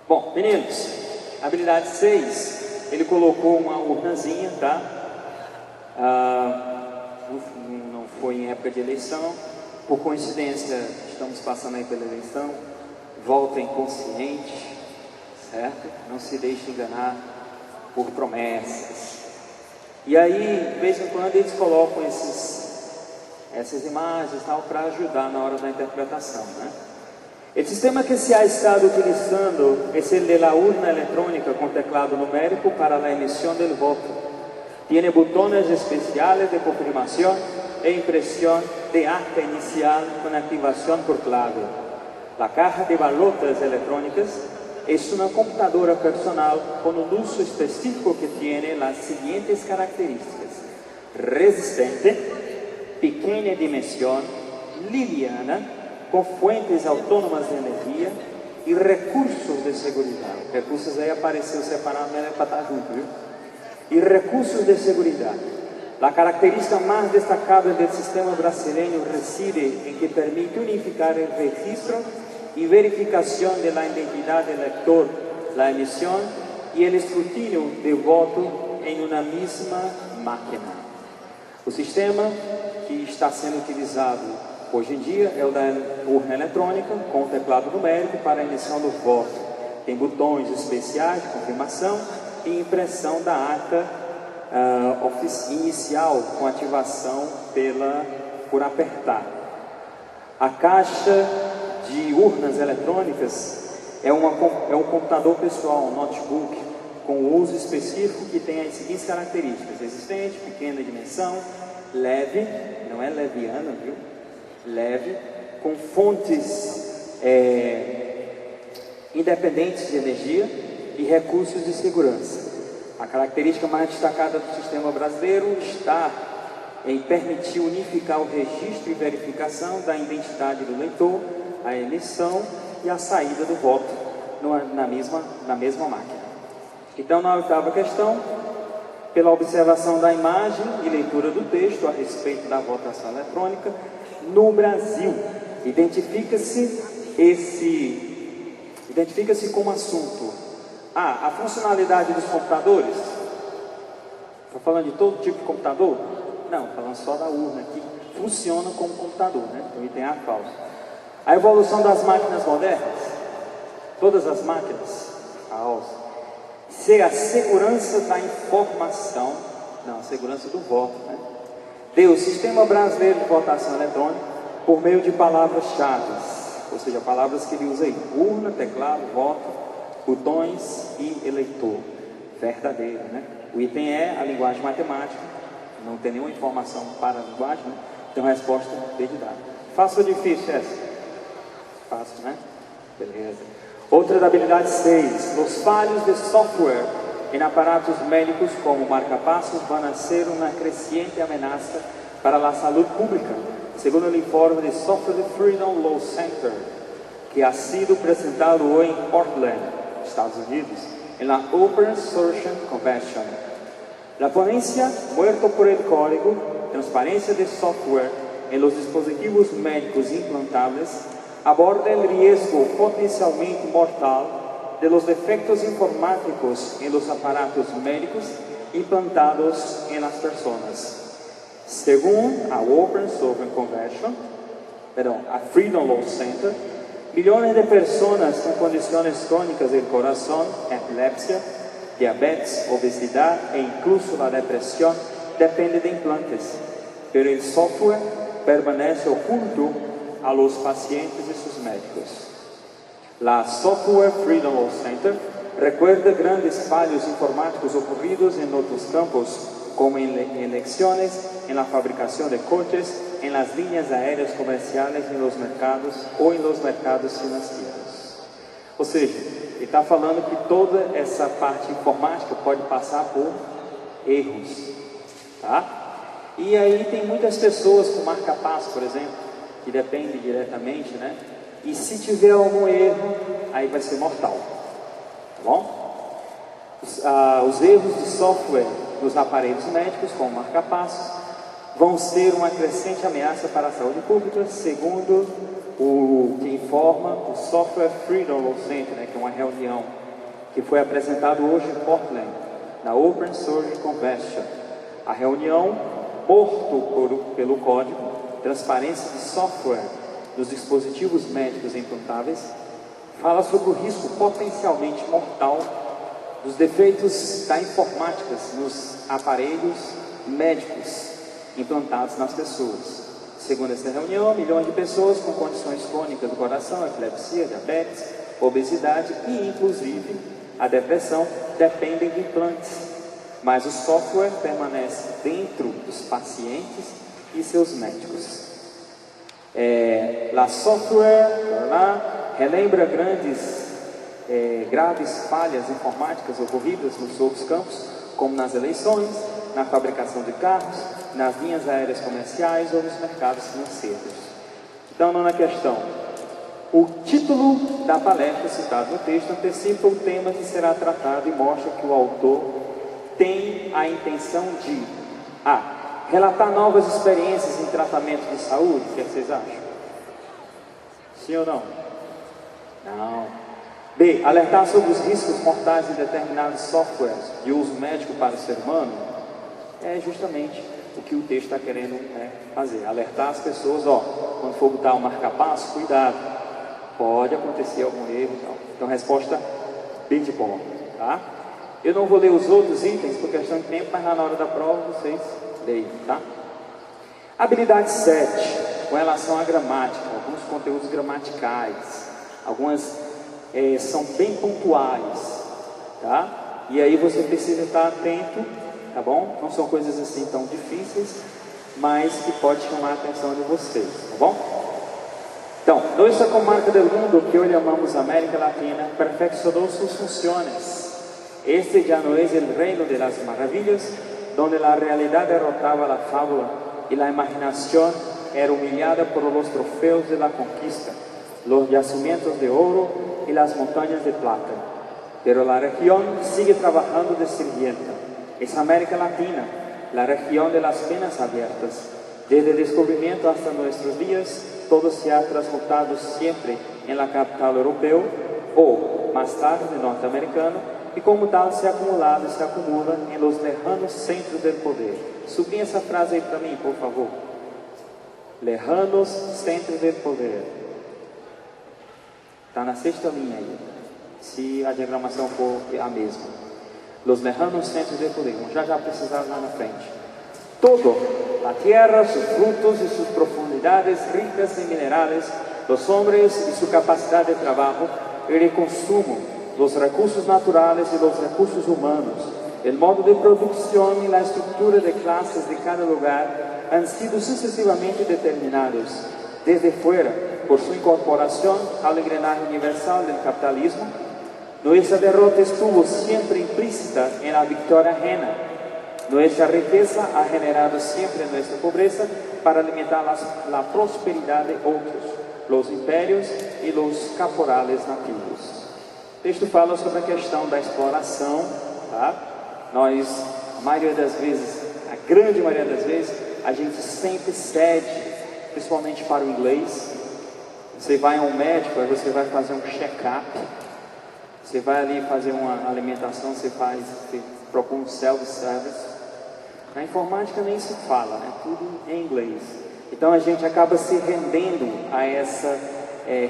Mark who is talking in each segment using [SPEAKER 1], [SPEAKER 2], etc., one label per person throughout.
[SPEAKER 1] Bom, meninos, habilidade 6, ele colocou uma urnazinha, tá? Não foi em época de eleição, por coincidência, estamos passando aí pela eleição. Votem consciente, certo? Não se deixe enganar por promessas. E aí, de vez em quando, eles colocam essas imagens tal para ajudar na hora da interpretação, né? El sistema que se ha estado utilizando es el de la urna electrónica con teclado numérico para la emisión del voto. Tiene botones especiales de confirmación e impresión de acta inicial con activación por clave. La caja de balotas electrónicas es una computadora personal con un uso específico que tiene las siguientes características: resistente, pequeña dimensión, liviana, com fuentes autônomas de energia e recursos de segurança. Recursos aí apareceu separado, mas é para estar junto, viu? E recursos de segurança. A característica mais destacada do sistema brasileiro reside em que permite unificar o registro e verificação da identidade do eleitor, a emissão e o escrutínio do voto em uma mesma máquina. O sistema que está sendo utilizado hoje em dia é o da urna eletrônica com o teclado numérico para a emissão do voto. Tem botões especiais de confirmação e impressão da ata inicial com ativação por apertar. A caixa de urnas eletrônicas é um computador pessoal, um notebook, com uso específico que tem as seguintes características: resistente, pequena dimensão, leve, não é leviana, viu? Leve, com fontes independentes de energia e recursos de segurança. A característica mais destacada do sistema brasileiro está em permitir unificar o registro e verificação da identidade do eleitor, a emissão e a saída do voto na mesma máquina. Então, na oitava questão, pela observação da imagem e leitura do texto a respeito da votação eletrônica, no Brasil, identifica-se como assunto a funcionalidade dos computadores. Estou falando de todo tipo de computador? Não, falando só da urna, que funciona como computador, né? Então, item A falso. A evolução das máquinas modernas, todas as máquinas, falso. Se a segurança da informação, não, a segurança do voto, né? O sistema brasileiro de votação eletrônica por meio de palavras-chave, ou seja, palavras que ele usa aí: urna, teclado, voto, botões e eleitor. Verdadeiro, né? O item é a linguagem matemática, não tem nenhuma informação para a linguagem, né? Então a resposta B de dado. Fácil ou difícil essa? Fácil, né? Beleza. Outra da habilidade 6, os falhos de software em aparatos médicos como marcapasos van a ser uma crescente ameaça para a saúde pública, segundo o informe de Software Freedom Law Center, que ha sido apresentado hoje em Portland, Estados Unidos, em la Open Source Convention. La ponencia Muerto por el Código, Transparencia de Software en los Dispositivos Médicos Implantables, aborda el riesgo potencialmente mortal de los defectos informáticos en los aparatos médicos implantados en las personas. Según a Open Source Convention, a Freedom Law Center, millones de personas con condiciones crónicas del corazón, epilepsia, diabetes, obesidad e incluso la depresión dependen de implantes, pero el software permanece oculto a los pacientes y sus médicos. La Software Freedom Law Center recuerda grandes fallos informáticos ocurridos en otros campos, como en elecciones, en la fabricación de coches, en las líneas aéreas comerciales, en los mercados ou em los mercados financeiros. Ou seja, ele está falando que toda essa parte informática pode passar por erros, tá? E aí tem muitas pessoas com marca-passo, por exemplo, que depende diretamente, né? E se tiver algum erro, aí vai ser mortal, tá bom? Os erros de software nos aparelhos médicos, como marca-passos, vão ser uma crescente ameaça para a saúde pública, segundo o que informa o Software Freedom Law Center, né, que é uma reunião que foi apresentado hoje em Portland, na Open Source Convention. A reunião, Morto pelo Código, Transparência de Software dos Dispositivos Médicos Implantáveis, fala sobre o risco potencialmente mortal dos defeitos da informática nos aparelhos médicos implantados nas pessoas. Segundo essa reunião, milhões de pessoas com condições crônicas do coração, epilepsia, diabetes, obesidade e, inclusive, a depressão dependem de implantes, mas o software permanece dentro dos pacientes e seus médicos. La software relembra graves falhas informáticas ocorridas nos outros campos, como nas eleições, na fabricação de carros, nas linhas aéreas comerciais ou nos mercados financeiros. Então, nona questão. O título da palestra citado no texto antecipa o tema que será tratado e mostra que o autor tem a intenção de A. Relatar novas experiências em tratamento de saúde. O que vocês acham? Sim ou não? Não. B. Alertar sobre os riscos mortais de determinados softwares de uso médico para o ser humano. É justamente o que o texto está querendo fazer. Alertar as pessoas, quando for botar o marca-passo, cuidado. Pode acontecer algum erro e tal. Então, resposta bem de boa, tá? Eu não vou ler os outros itens por questão de tempo, mas na hora da prova vocês leiam, tá? Habilidade 7, com relação à gramática, alguns conteúdos gramaticais, algumas são bem pontuais, tá? E aí você precisa estar atento, tá bom? Não são coisas assim tão difíceis, mas que pode chamar a atenção de vocês, tá bom? Então, nuestra comarca del mundo que hoy llamamos América Latina perfeccionó sus funciones. Este ya no es el reino de las maravillas, donde la realidad derrotaba la fábula y la imaginación era humillada por los trofeos de la conquista, los yacimientos de oro y las montañas de plata. Pero la región sigue trabajando de sirvienta. Es América Latina, la región de las penas abiertas. Desde el descubrimiento hasta nuestros días, todo se ha transmutado siempre en la capital europeo o, más tarde, norteamericano, y como tal se ha acumulado y se acumula en los lejanos centros del poder. Sublinha essa frase aí para mim, por favor. Lejanos centros del poder. Está na sexta linha aí, se a diagramação for a mesma. Los lejanos centros del poder. Já precisaram lá na frente. Todo, la tierra, sus frutos y sus profundidades ricas en minerales, los hombres y su capacidad de trabajo y de consumo, los recursos naturales y los recursos humanos, el modo de producción y la estructura de clases de cada lugar han sido sucesivamente determinados desde fuera por su incorporación al engranaje universal del capitalismo. Nuestra derrota estuvo siempre implícita en la victoria ajena. Nuestra riqueza ha generado siempre nuestra pobreza para alimentar la prosperidad de otros, los impérios e los caporales nativos. O texto fala sobre a questão da exploração, tá? Nós, a maioria das vezes, a grande maioria das vezes, a gente sempre cede, principalmente para o inglês. Você vai a um médico, aí você vai fazer um check-up, você vai ali fazer uma alimentação, você procura um self-service. Na informática nem se fala, né? Tudo em inglês. Então a gente acaba se rendendo a essa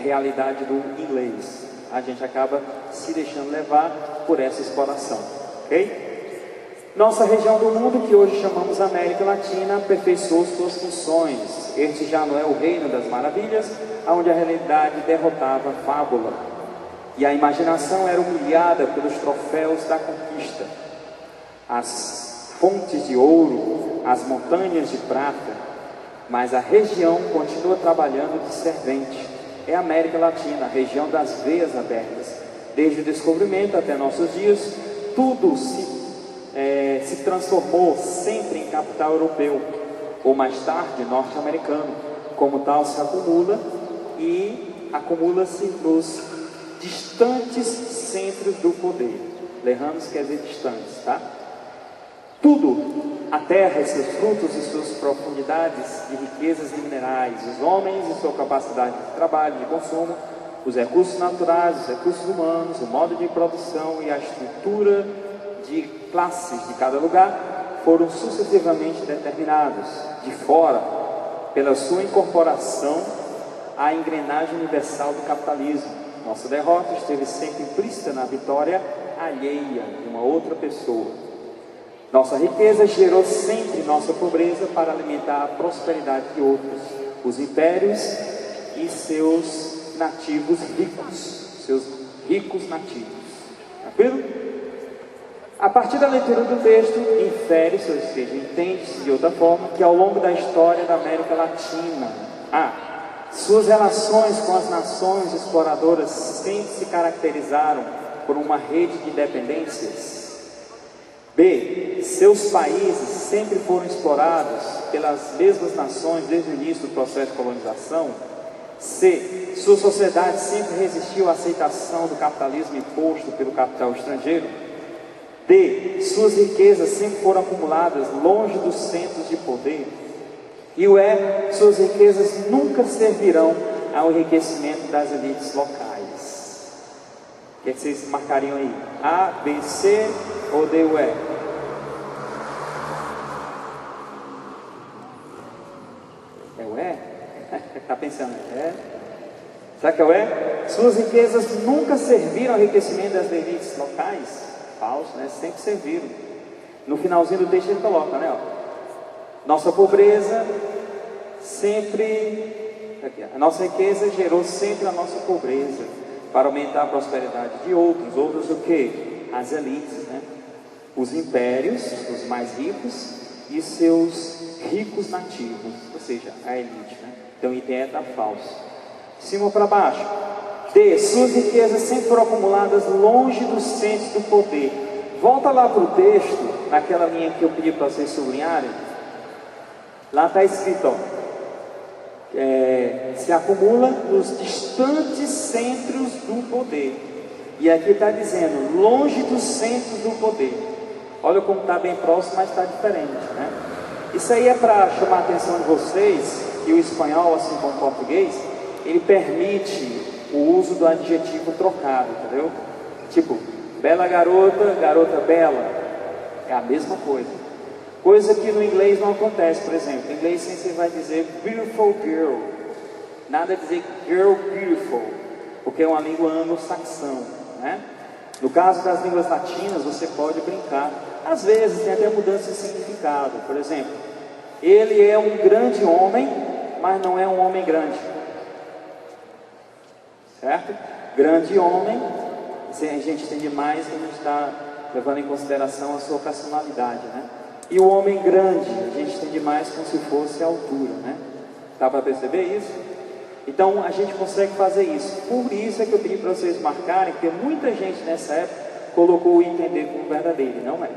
[SPEAKER 1] realidade do inglês. A gente acaba se deixando levar por essa exploração, ok? Nossa região do mundo, que hoje chamamos América Latina, aperfeiçoou suas funções. Este já não é o reino das maravilhas, onde a realidade derrotava a fábula. E a imaginação era humilhada pelos troféus da conquista. As fontes de ouro, as montanhas de prata, mas a região continua trabalhando de servente. É a América Latina, a região das veias abertas. Desde o descobrimento até nossos dias, tudo se transformou sempre em capital europeu, ou mais tarde norte-americano. Como tal, se acumula e acumula-se nos distantes centros do poder. Lejanos quer dizer distantes, tá? Tudo, a terra e seus frutos e suas profundidades de riquezas e minerais, os homens e sua capacidade de trabalho, de consumo, os recursos naturais, os recursos humanos, o modo de produção e a estrutura de classes de cada lugar foram sucessivamente determinados de fora pela sua incorporação à engrenagem universal do capitalismo. Nossa derrota esteve sempre implícita na vitória alheia de uma outra pessoa. Nossa riqueza gerou sempre nossa pobreza para alimentar a prosperidade de outros, os impérios e seus nativos ricos, seus ricos nativos. Tranquilo? A partir da leitura do texto, infere-se, ou seja, entende-se de outra forma, que ao longo da história da América Latina, suas relações com as nações exploradoras sempre se caracterizaram por uma rede de dependências. B. Seus países sempre foram explorados pelas mesmas nações desde o início do processo de colonização. C. Sua sociedade sempre resistiu à aceitação do capitalismo imposto pelo capital estrangeiro. D. Suas riquezas sempre foram acumuladas longe dos centros de poder. E o E. Suas riquezas nunca servirão ao enriquecimento das elites locais. O que é que vocês marcariam aí? A, B, C ou D, o E? É o E? Está pensando, é? Será que é o E? Suas riquezas nunca serviram ao enriquecimento das elites locais? Falso, né? Sempre serviram. No finalzinho do texto ele coloca, né? Nossa pobreza sempre... Aqui, a nossa riqueza gerou sempre a nossa pobreza para aumentar a prosperidade de outros. Outros o quê? As elites, né? Os impérios, os mais ricos e seus ricos nativos, ou seja, a elite, né? Então o item está falso. De cima para baixo. D. Suas riquezas sempre foram acumuladas longe dos centros do poder. Volta lá para o texto, naquela linha que eu pedi para vocês sublinharem. Lá está escrito, ó, se acumula nos distantes centros do poder. E aqui está dizendo, longe dos centros do poder. Olha como está bem próximo, mas está diferente, né? Isso aí é para chamar a atenção de vocês, que o espanhol, assim como o português, ele permite o uso do adjetivo trocado, entendeu? Tipo, bela garota, garota bela. É a mesma coisa. Coisa que no inglês não acontece, por exemplo. Em inglês você vai dizer beautiful girl. Nada dizer girl beautiful, porque é uma língua anglo-saxã, né? No caso das línguas latinas, você pode brincar. Às vezes tem até mudança de significado. Por exemplo, ele é um grande homem, mas não é um homem grande. Certo? Grande homem, a gente entende mais que a gente está levando em consideração a sua personalidade, né? E o homem grande, a gente entende mais como se fosse a altura, né? Dá para perceber isso? Então a gente consegue fazer isso. Por isso é que eu pedi para vocês marcarem, porque muita gente nessa época colocou o entender como verdadeiro, não é?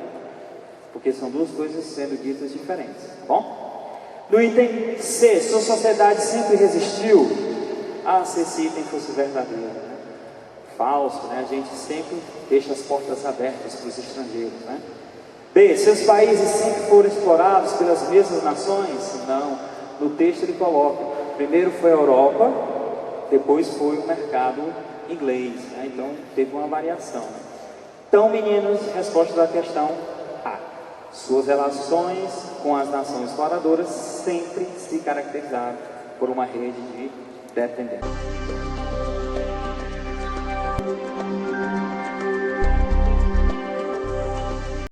[SPEAKER 1] Porque são duas coisas sendo ditas diferentes, tá bom? No item C, sua sociedade sempre resistiu se esse item fosse verdadeiro, né? Falso, né? A gente sempre deixa as portas abertas para os estrangeiros, né? B, seus países sempre foram explorados pelas mesmas nações? Não, no texto ele coloca, primeiro foi a Europa, depois foi o mercado inglês, né? Então teve uma variação. Então, meninos, resposta da questão A. Suas relações com as nações exploradoras sempre se caracterizaram por uma rede de dependência.